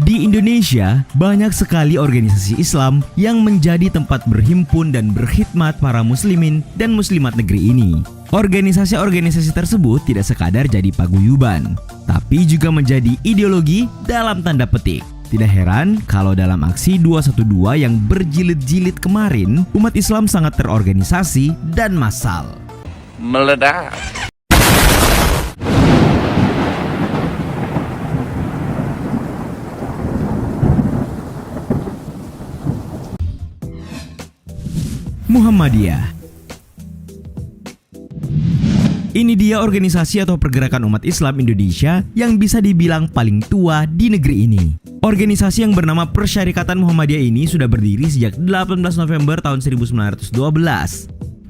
Di Indonesia, banyak sekali organisasi Islam yang menjadi tempat berhimpun dan berkhidmat para muslimin dan muslimat negeri ini. Organisasi-organisasi tersebut tidak sekadar jadi paguyuban, tapi juga menjadi ideologi dalam tanda petik. Tidak heran kalau dalam aksi 212 yang berjilid-jilid kemarin, umat Islam sangat terorganisasi dan massal. Meledak. Muhammadiyah. Ini dia organisasi atau pergerakan umat Islam Indonesia yang bisa dibilang paling tua di negeri ini. Organisasi yang bernama Persyarikatan Muhammadiyah ini sudah berdiri sejak 18 November tahun 1912.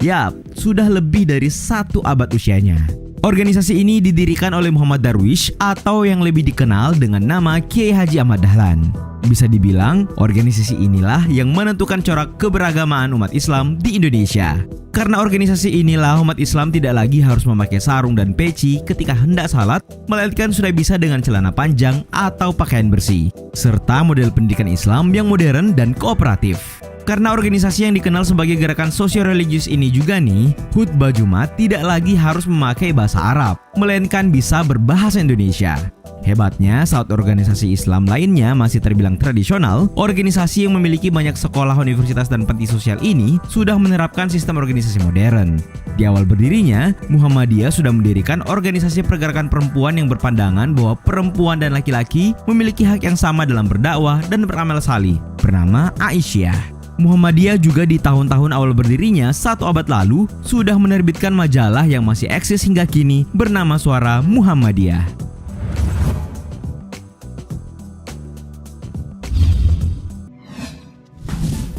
Yap, sudah lebih dari 1 abad usianya. Organisasi ini didirikan oleh Muhammad Darwish atau yang lebih dikenal dengan nama Kiai Haji Ahmad Dahlan. Bisa dibilang, organisasi inilah yang menentukan corak keberagamaan umat Islam di Indonesia. Karena organisasi inilah umat Islam tidak lagi harus memakai sarung dan peci ketika hendak salat, melainkan sudah bisa dengan celana panjang atau pakaian bersih, serta model pendidikan Islam yang modern dan kooperatif. Karena organisasi yang dikenal sebagai gerakan sosio-religius ini juga nih, khutbah Jumat tidak lagi harus memakai bahasa Arab, melainkan bisa berbahasa Indonesia. Hebatnya, saat organisasi Islam lainnya masih terbilang tradisional, organisasi yang memiliki banyak sekolah, universitas, dan panti sosial ini sudah menerapkan sistem organisasi modern. Di awal berdirinya, Muhammadiyah sudah mendirikan organisasi pergerakan perempuan yang berpandangan bahwa perempuan dan laki-laki memiliki hak yang sama dalam berdakwah dan beramal salih, bernama Aisyah. Muhammadiyah juga di tahun-tahun awal berdirinya 1 abad lalu sudah menerbitkan majalah yang masih eksis hingga kini bernama Suara Muhammadiyah.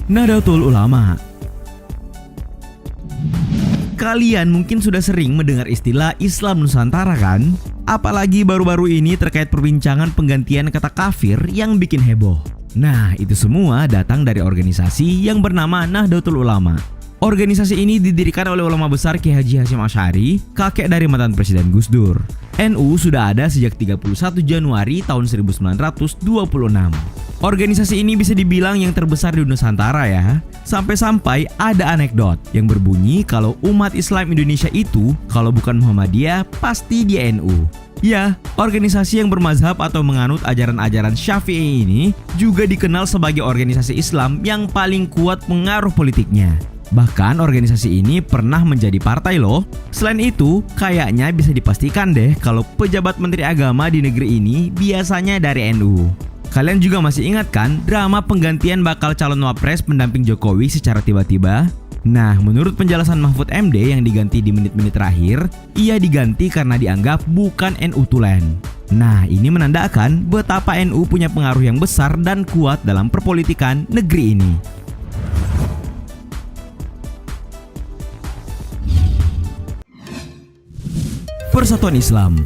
Nahdlatul Ulama. Kalian mungkin sudah sering mendengar istilah Islam Nusantara kan? Apalagi baru-baru ini terkait perbincangan penggantian kata kafir yang bikin heboh. Nah, itu semua datang dari organisasi yang bernama Nahdlatul Ulama. Organisasi ini didirikan oleh ulama besar Kiai Haji Hasyim Asy'ari, kakek dari mantan Presiden Gus Dur. NU sudah ada sejak 31 Januari tahun 1926. Organisasi ini bisa dibilang yang terbesar di Nusantara ya. Sampai-sampai ada anekdot yang berbunyi kalau umat Islam Indonesia itu kalau bukan Muhammadiyah pasti dia NU. Ya, organisasi yang bermazhab atau menganut ajaran-ajaran Syafi'i ini juga dikenal sebagai organisasi Islam yang paling kuat pengaruh politiknya. Bahkan organisasi ini pernah menjadi partai loh. Selain itu, kayaknya bisa dipastikan deh kalau pejabat menteri agama di negeri ini biasanya dari NU. Kalian juga masih ingat kan drama penggantian bakal calon wapres pendamping Jokowi secara tiba-tiba? Nah, menurut penjelasan Mahfud MD yang diganti di menit-menit terakhir, ia diganti karena dianggap bukan NU tulen. Nah, ini menandakan betapa NU punya pengaruh yang besar dan kuat dalam perpolitikan negeri ini. Persatuan Islam.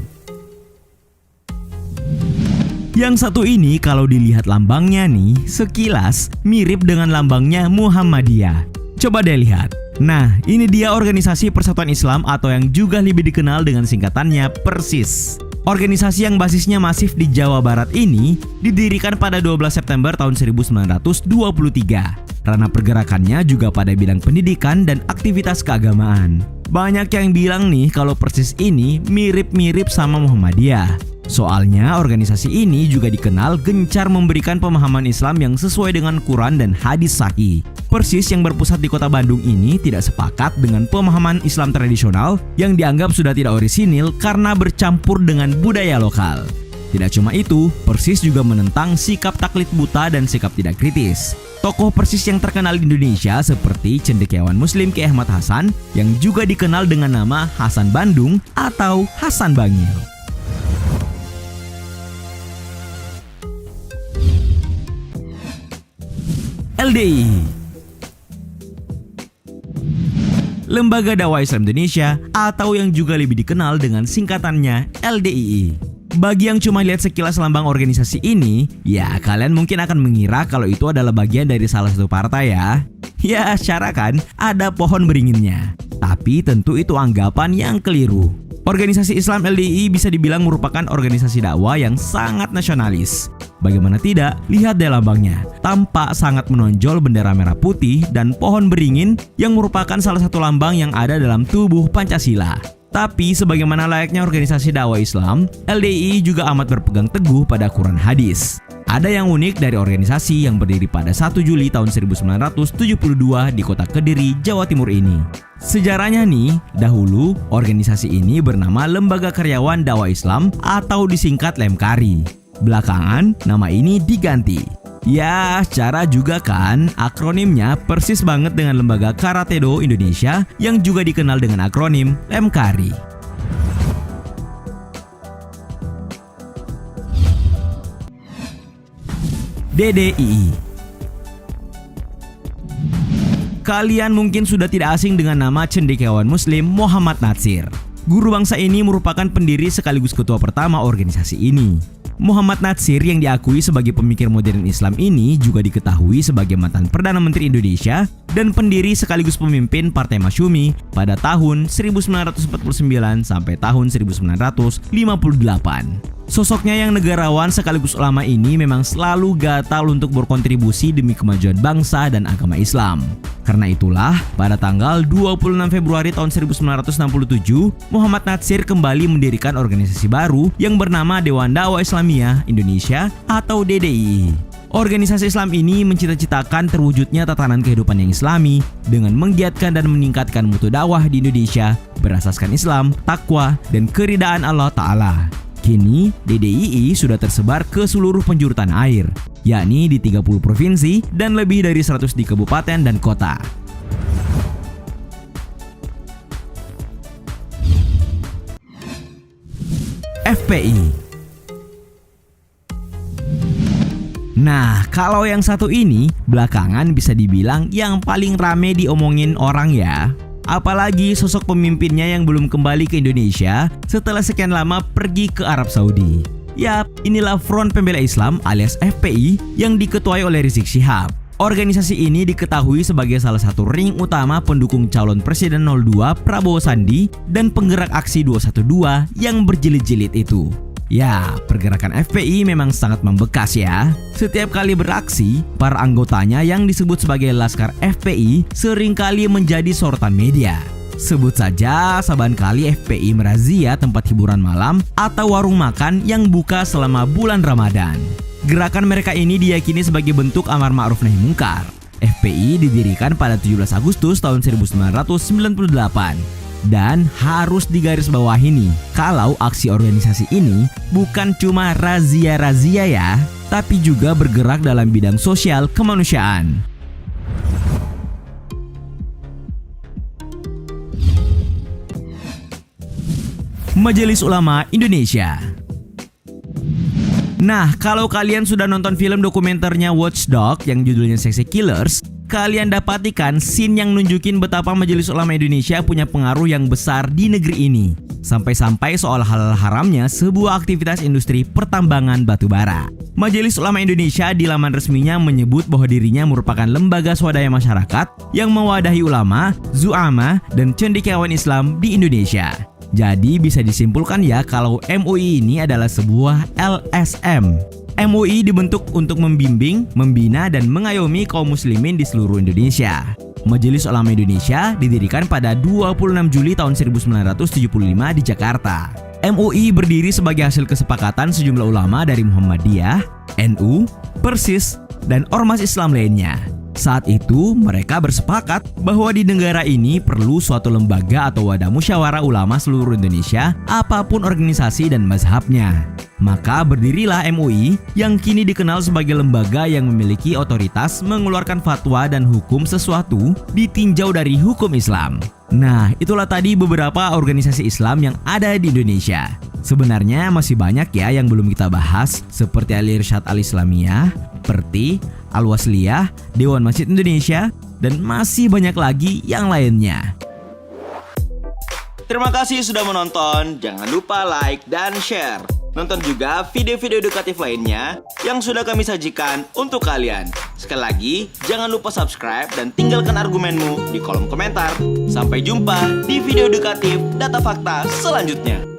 Yang satu ini kalau dilihat lambangnya nih, sekilas mirip dengan lambangnya Muhammadiyah. Coba deh lihat. Nah, ini dia organisasi Persatuan Islam atau yang juga lebih dikenal dengan singkatannya PERSIS. Organisasi yang basisnya masif di Jawa Barat ini didirikan pada 12 September tahun 1923. Ranah pergerakannya juga pada bidang pendidikan dan aktivitas keagamaan. Banyak yang bilang nih kalau PERSIS ini mirip-mirip sama Muhammadiyah. Soalnya organisasi ini juga dikenal gencar memberikan pemahaman Islam yang sesuai dengan Quran dan hadis sahih. PERSIS yang berpusat di kota Bandung ini tidak sepakat dengan pemahaman Islam tradisional yang dianggap sudah tidak orisinil karena bercampur dengan budaya lokal. Tidak cuma itu, PERSIS juga menentang sikap taklid buta dan sikap tidak kritis. Tokoh PERSIS yang terkenal di Indonesia seperti cendekiawan Muslim Kiai Ahmad Hasan yang juga dikenal dengan nama Hasan Bandung atau Hasan Bangil. LDI, Lembaga Dakwah Islam Indonesia atau yang juga lebih dikenal dengan singkatannya LDII. Bagi yang cuma lihat sekilas lambang organisasi ini, ya kalian mungkin akan mengira kalau itu adalah bagian dari salah satu partai ya. Ya, secara kan ada pohon beringinnya. Tapi tentu itu anggapan yang keliru. Organisasi Islam LDII bisa dibilang merupakan organisasi dakwah yang sangat nasionalis. Bagaimana tidak, lihat deh lambangnya. Tampak sangat menonjol bendera merah putih dan pohon beringin yang merupakan salah satu lambang yang ada dalam tubuh Pancasila. Tapi sebagaimana layaknya organisasi dakwah Islam, LDII juga amat berpegang teguh pada Quran hadis. Ada yang unik dari organisasi yang berdiri pada 1 Juli tahun 1972 di kota Kediri, Jawa Timur ini. Sejarahnya nih, dahulu organisasi ini bernama Lembaga Karyawan Dakwah Islam atau disingkat Lemkari. Belakangan, nama ini diganti. Ya, secara juga kan, akronimnya persis banget dengan Lembaga Karate-Do Indonesia yang juga dikenal dengan akronim Lemkari. DDII. Kalian mungkin sudah tidak asing dengan nama cendekiawan Muslim Muhammad Natsir. Guru bangsa ini merupakan pendiri sekaligus ketua pertama organisasi ini. Muhammad Natsir yang diakui sebagai pemikir modern Islam ini juga diketahui sebagai mantan Perdana Menteri Indonesia dan pendiri sekaligus pemimpin Partai Masyumi pada tahun 1949 sampai tahun 1958. Sosoknya yang negarawan sekaligus ulama ini memang selalu gatal untuk berkontribusi demi kemajuan bangsa dan agama Islam. Karena itulah, pada tanggal 26 Februari tahun 1967, Muhammad Natsir kembali mendirikan organisasi baru yang bernama Dewan Dakwah Islamiyah Indonesia atau DDII. Organisasi Islam ini mencita-citakan terwujudnya tatanan kehidupan yang Islami dengan menggiatkan dan meningkatkan mutu dakwah di Indonesia berasaskan Islam, takwa, dan keridaan Allah Ta'ala. Kini, DDII sudah tersebar ke seluruh penjuru tanah air, yakni di 30 provinsi dan lebih dari 100 di kabupaten dan kota. FPI. Nah, kalau yang satu ini belakangan bisa dibilang yang paling rame diomongin orang ya. Apalagi sosok pemimpinnya yang belum kembali ke Indonesia setelah sekian lama pergi ke Arab Saudi. Yap, inilah Front Pembela Islam alias FPI yang diketuai oleh Rizik Syihab. Organisasi ini diketahui sebagai salah satu ring utama pendukung calon Presiden 02 Prabowo Sandi dan penggerak aksi 212 yang berjilid-jilid itu. Ya, pergerakan FPI memang sangat membekas ya. Setiap kali beraksi, para anggotanya yang disebut sebagai Laskar FPI seringkali menjadi sorotan media. Sebut saja saban kali FPI merazia tempat hiburan malam atau warung makan yang buka selama bulan Ramadan. Gerakan mereka ini diyakini sebagai bentuk amar ma'ruf nahi mungkar. FPI didirikan pada 17 Agustus tahun 1998. Dan harus digarisbawahi nih, kalau aksi organisasi ini bukan cuma razia-razia ya, tapi juga bergerak dalam bidang sosial kemanusiaan. Majelis Ulama Indonesia. Nah, kalau kalian sudah nonton film dokumenternya Watchdog yang judulnya Sexy Killers, kalian dapatikan scene yang nunjukin betapa Majelis Ulama Indonesia punya pengaruh yang besar di negeri ini. Sampai-sampai soal halal haramnya sebuah aktivitas industri pertambangan batubara. Majelis Ulama Indonesia di laman resminya menyebut bahwa dirinya merupakan lembaga swadaya masyarakat yang mewadahi ulama, zu'ama, dan cendekiawan Islam di Indonesia. Jadi bisa disimpulkan ya kalau MUI ini adalah sebuah LSM. MUI dibentuk untuk membimbing, membina, dan mengayomi kaum muslimin di seluruh Indonesia. Majelis Ulama Indonesia didirikan pada 26 Juli tahun 1975 di Jakarta. MUI berdiri sebagai hasil kesepakatan sejumlah ulama dari Muhammadiyah, NU, Persis, dan ormas Islam lainnya. Saat itu mereka bersepakat bahwa di negara ini perlu suatu lembaga atau wadah musyawarah ulama seluruh Indonesia apapun organisasi dan mazhabnya. Maka berdirilah MUI yang kini dikenal sebagai lembaga yang memiliki otoritas mengeluarkan fatwa dan hukum sesuatu ditinjau dari hukum Islam. Nah, itulah tadi beberapa organisasi Islam yang ada di Indonesia. Sebenarnya masih banyak ya yang belum kita bahas, seperti Al-Irsyad Al-Islamiyah, Perti, Al-Wasliyah, Dewan Masjid Indonesia, dan masih banyak lagi yang lainnya. Terima kasih sudah menonton, jangan lupa like dan share. Nonton juga video-video edukatif lainnya yang sudah kami sajikan untuk kalian. Sekali lagi, jangan lupa subscribe dan tinggalkan argumenmu di kolom komentar. Sampai jumpa di video edukatif Data Fakta selanjutnya.